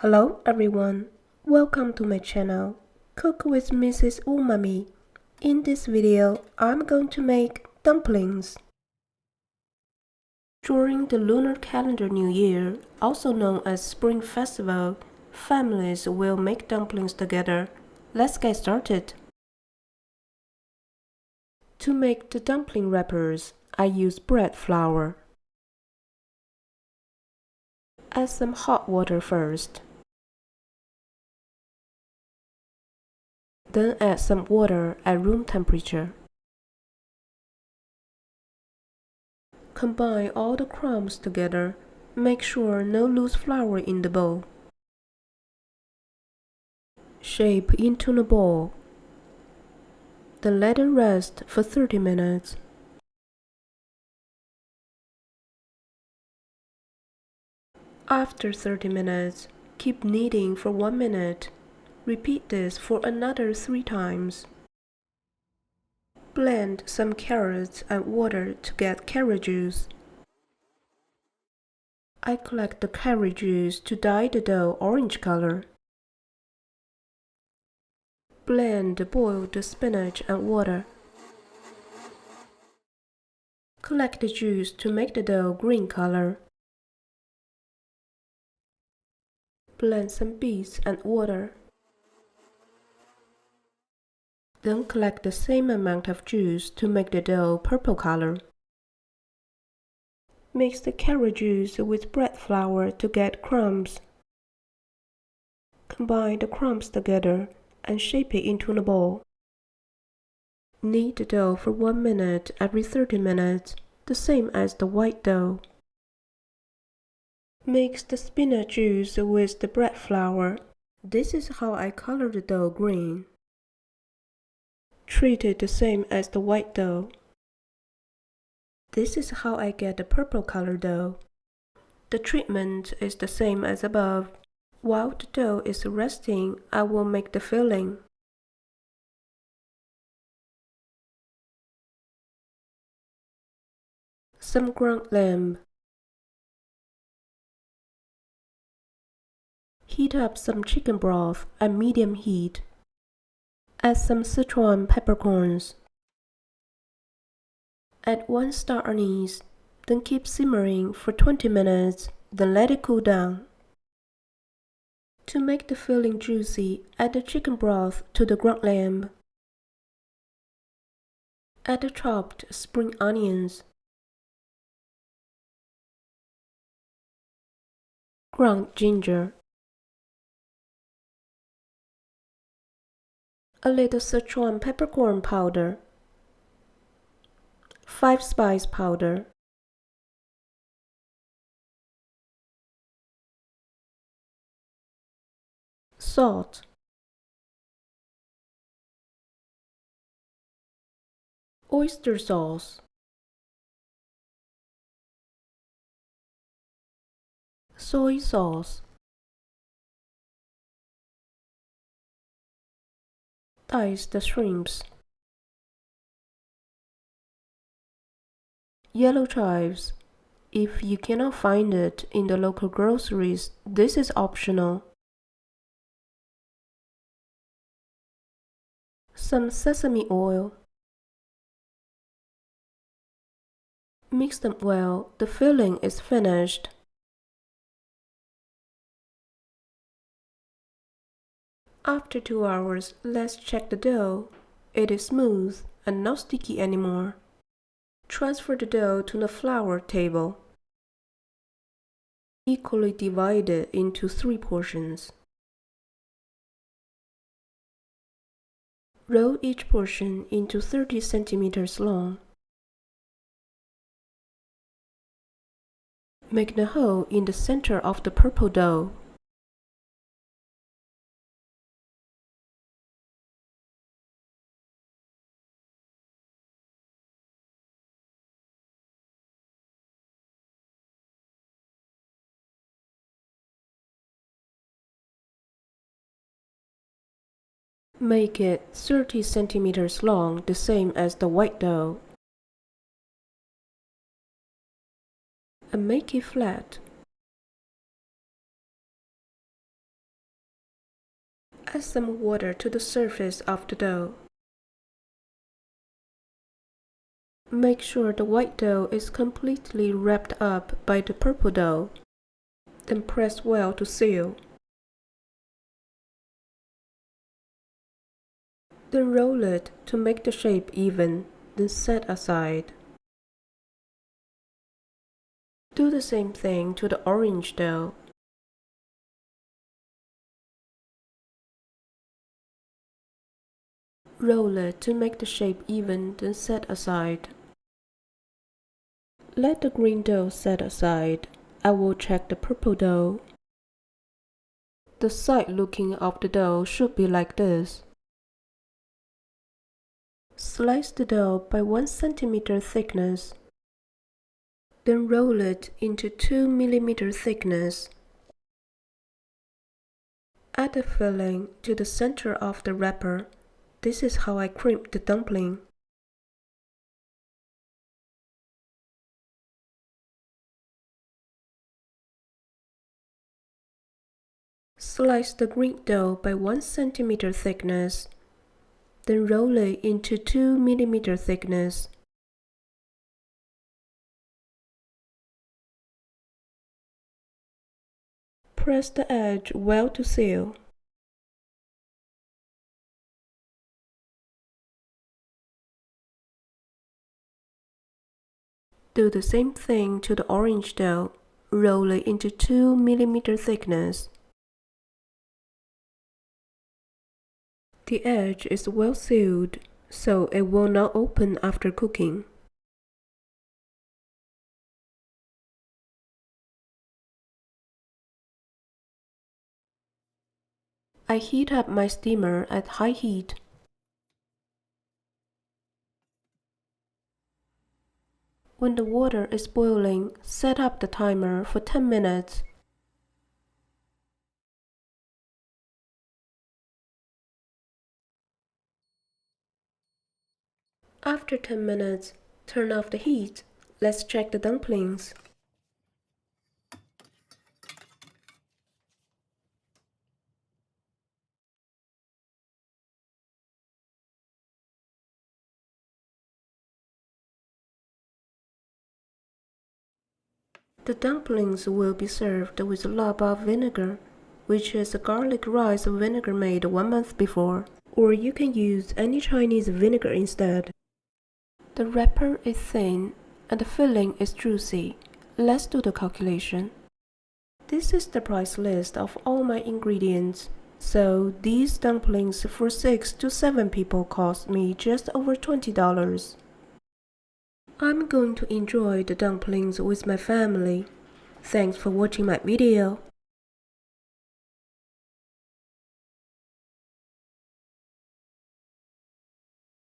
Hello everyone, welcome to my channel, Cook with Mrs. Umami. In this video, I'm going to make dumplings. During the Lunar Calendar New Year, also known as Spring Festival, families will make dumplings together. Let's get started. To make the dumpling wrappers, I use bread flour. Add some hot water first. Then add some water at room temperature. Combine all the crumbs together. Make sure no loose flour in the bowl. Shape into a ball. Then let it rest for 30 minutes. After 30 minutes, keep kneading for 1 minute. Repeat this for another 3 times. Blend some carrots and water to get carrot juice. I collect the carrot juice to dye the dough orange color. Blend the boiled spinach and water. Collect the juice to make the dough green color. Blend some beets and water. Then collect the same amount of juice to make the dough purple color. Mix the carrot juice with bread flour to get crumbs. Combine the crumbs together and shape it into a ball. Knead the dough for 1 minute every 30 minutes, the same as the white dough. Mix the spinach juice with the bread flour. This is how I color the dough green. Treat it the same as the white dough. This is how I get the purple color dough. The treatment is the same as above. While the dough is resting, I will make the filling. Some ground lamb. Heat up some chicken broth at medium heat. Add some Sichuan peppercorns. Add 1 star anise, then keep simmering for 20 minutes, then let it cool down. To make the filling juicy, add the chicken broth to the ground lamb. Add the chopped spring onions. Ground ginger. A little Sichuan peppercorn powder. 5 spice powder. Salt. Oyster sauce. Soy sauce. Dice the shrimps. Yellow chives. If you cannot find it in the local groceries, this is optional. Some sesame oil. Mix them well, the filling is finished. After 2 hours, let's check the dough. It is smooth and not sticky anymore. Transfer the dough to the flour table. Equally divide it into 3 portions. Roll each portion into 30 centimeters long. Make the hole in the center of the purple dough. Make it 30 centimeters long, the same as the white dough. And make it flat. Add some water to the surface of the dough. Make sure the white dough is completely wrapped up by the purple dough. Then press well to seal. Then roll it to make the shape even, then set aside. Do the same thing to the orange dough. Roll it to make the shape even, then set aside. Let the green dough set aside. I will check the purple dough. The side looking of the dough should be like this. Slice the dough by 1 cm thickness. Then roll it into 2 mm thickness. Add the filling to the center of the wrapper. This is how I crimp the dumpling. Slice the green dough by 1 cm thickness. Then roll it into 2 mm thickness. Press the edge well to seal. Do the same thing to the orange dough. Roll it into 2 mm thickness. The edge is well sealed, so it will not open after cooking. I heat up my steamer at high heat. When the water is boiling, set up the timer for 10 minutes. After 10 minutes, turn off the heat. Let's check the dumplings. The dumplings will be served with laba vinegar, which is a garlic rice vinegar made 1 month before, or you can use any Chinese vinegar instead. The wrapper is thin and the filling is juicy. Let's do the calculation. This is the price list of all my ingredients. So these dumplings for 6 to 7 people cost me just over $20. I'm going to enjoy the dumplings with my family. Thanks for watching my video.